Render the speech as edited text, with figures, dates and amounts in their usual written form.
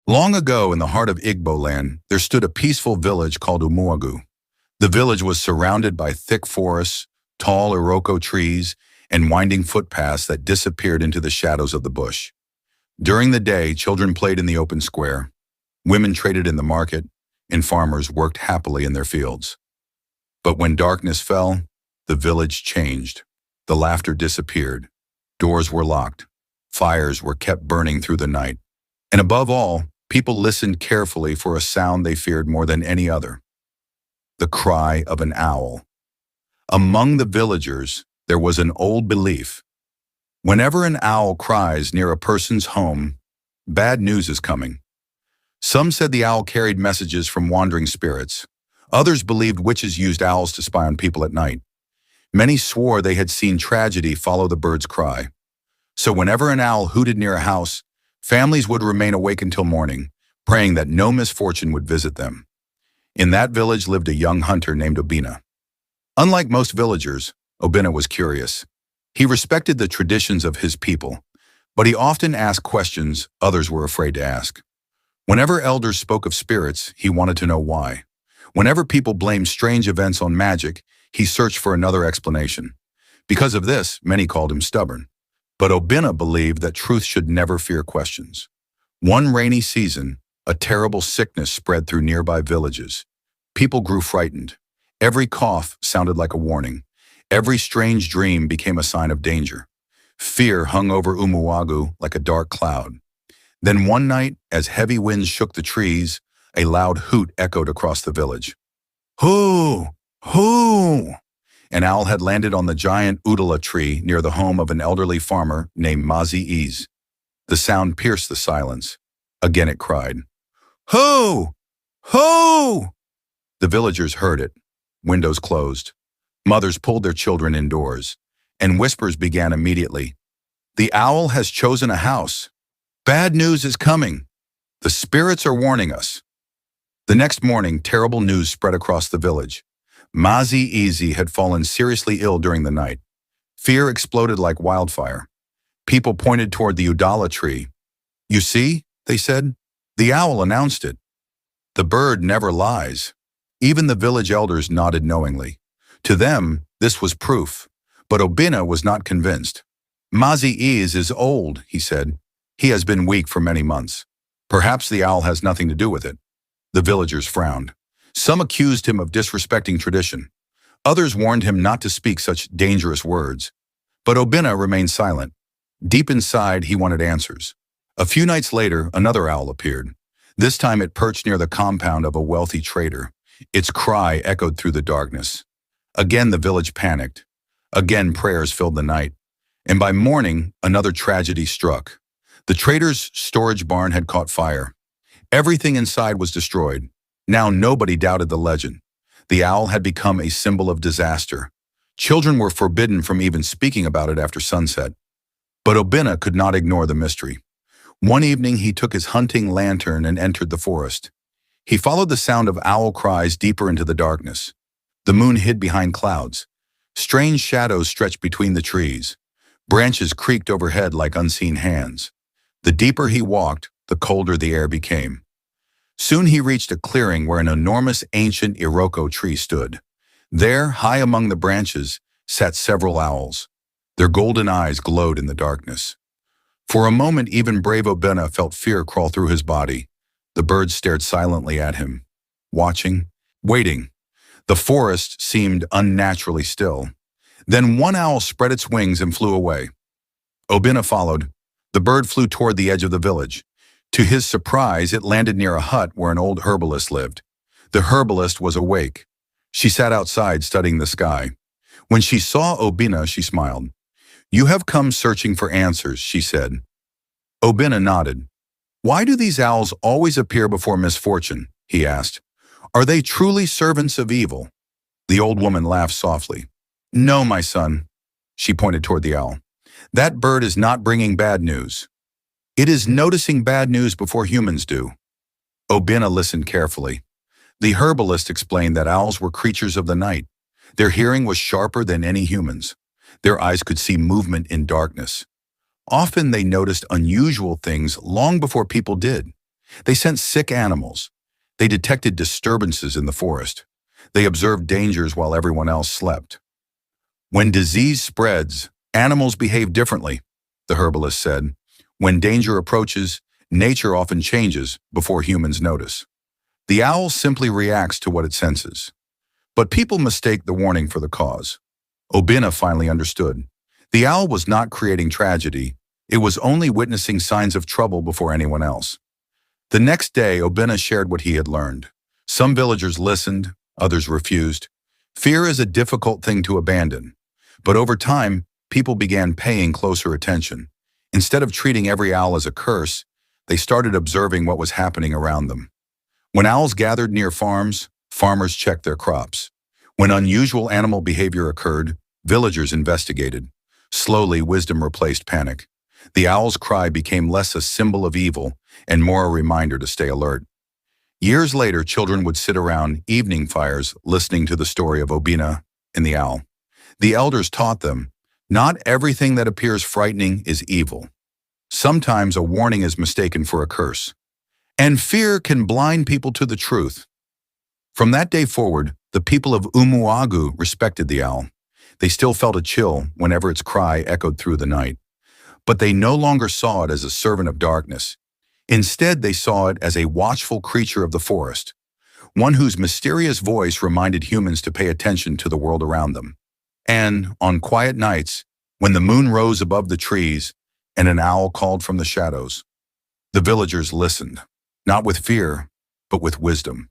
Long ago, in the heart of Igbo land, there stood a peaceful village called Umuagu. The village was surrounded by thick forests, tall iroko trees, and winding footpaths that disappeared into the shadows of the bush. During the day, children played in the open square, women traded in the market, and farmers worked happily in their fields. But when darkness fell, the village changed. The laughter disappeared. Doors were locked. Fires were kept burning through the night. And above all, people listened carefully for a sound they feared more than any other: the cry of an owl. Among the villagers, there was an old belief. Whenever an owl cries near a person's home, bad news is coming. Some said the owl carried messages from wandering spirits. Others believed witches used owls to spy on people at night. Many swore they had seen tragedy follow the bird's cry. So whenever an owl hooted near a house, families would remain awake until morning, praying that no misfortune would visit them. In that village lived a young hunter named Obina. Unlike most villagers, Obina was curious. He respected the traditions of his people, but he often asked questions others were afraid to ask. Whenever elders spoke of spirits, he wanted to know why. Whenever people blamed strange events on magic, he searched for another explanation. Because of this, many called him stubborn. But Obina believed that truth should never fear questions. One rainy season, a terrible sickness spread through nearby villages. People grew frightened. Every cough sounded like a warning. Every strange dream became a sign of danger. Fear hung over Umuagu like a dark cloud. Then one night, as heavy winds shook the trees, a loud hoot echoed across the village. Hoo! Hoo! An owl had landed on the giant udala tree near the home of an elderly farmer named Mazi Ease. The sound pierced the silence. Again it cried, Hoo! Hoo! The villagers heard it. Windows closed. Mothers pulled their children indoors, and whispers began immediately. The owl has chosen a house. Bad news is coming. The spirits are warning us. The next morning, terrible news spread across the village. Mazi Easy had fallen seriously ill during the night. Fear exploded like wildfire. People pointed toward the udala tree. You see, they said, the owl announced it. The bird never lies. Even the village elders nodded knowingly. To them, this was proof, but Obina was not convinced. Mazi Ease is old, he said. He has been weak for many months. Perhaps the owl has nothing to do with it. The villagers frowned. Some accused him of disrespecting tradition. Others warned him not to speak such dangerous words. But Obina remained silent. Deep inside, he wanted answers. A few nights later, another owl appeared. This time it perched near the compound of a wealthy trader. Its cry echoed through the darkness. Again the village panicked. Again prayers filled the night. And by morning, another tragedy struck. The trader's storage barn had caught fire. Everything inside was destroyed. Now nobody doubted the legend. The owl had become a symbol of disaster. Children were forbidden from even speaking about it after sunset. But Obina could not ignore the mystery. One evening he took his hunting lantern and entered the forest. He followed the sound of owl cries deeper into the darkness. The moon hid behind clouds. Strange shadows stretched between the trees. Branches creaked overhead like unseen hands. The deeper he walked, the colder the air became. Soon he reached a clearing where an enormous ancient iroko tree stood. There, high among the branches, sat several owls. Their golden eyes glowed in the darkness. For a moment, even brave Obina felt fear crawl through his body. The birds stared silently at him, watching, waiting. The forest seemed unnaturally still. Then one owl spread its wings and flew away. Obina followed. The bird flew toward the edge of the village. To his surprise, it landed near a hut where an old herbalist lived. The herbalist was awake. She sat outside studying the sky. When she saw Obina, she smiled. You have come searching for answers, she said. Obina nodded. Why do these owls always appear before misfortune? He asked. Are they truly servants of evil? The old woman laughed softly. No, my son. She pointed toward the owl. That bird is not bringing bad news. It is noticing bad news before humans do. Obina listened carefully. The herbalist explained that owls were creatures of the night. Their hearing was sharper than any human's. Their eyes could see movement in darkness. Often they noticed unusual things long before people did. They sensed sick animals. They detected disturbances in the forest. They observed dangers while everyone else slept. When disease spreads, animals behave differently, the herbalist said. When danger approaches, nature often changes before humans notice. The owl simply reacts to what it senses. But people mistake the warning for the cause. Obina finally understood. The owl was not creating tragedy. It was only witnessing signs of trouble before anyone else. The next day, Obina shared what he had learned. Some villagers listened, others refused. Fear is a difficult thing to abandon. But over time, people began paying closer attention. Instead of treating every owl as a curse, they started observing what was happening around them. When owls gathered near farms, farmers checked their crops. When unusual animal behavior occurred, villagers investigated. Slowly, wisdom replaced panic. The owl's cry became less a symbol of evil and more a reminder to stay alert. Years later, children would sit around evening fires listening to the story of Obina and the owl. The elders taught them, not everything that appears frightening is evil. Sometimes a warning is mistaken for a curse. And fear can blind people to the truth. From that day forward, the people of Umuagu respected the owl. They still felt a chill whenever its cry echoed through the night. But they no longer saw it as a servant of darkness. Instead, they saw it as a watchful creature of the forest, one whose mysterious voice reminded humans to pay attention to the world around them. And on quiet nights, when the moon rose above the trees and an owl called from the shadows, the villagers listened, not with fear, but with wisdom.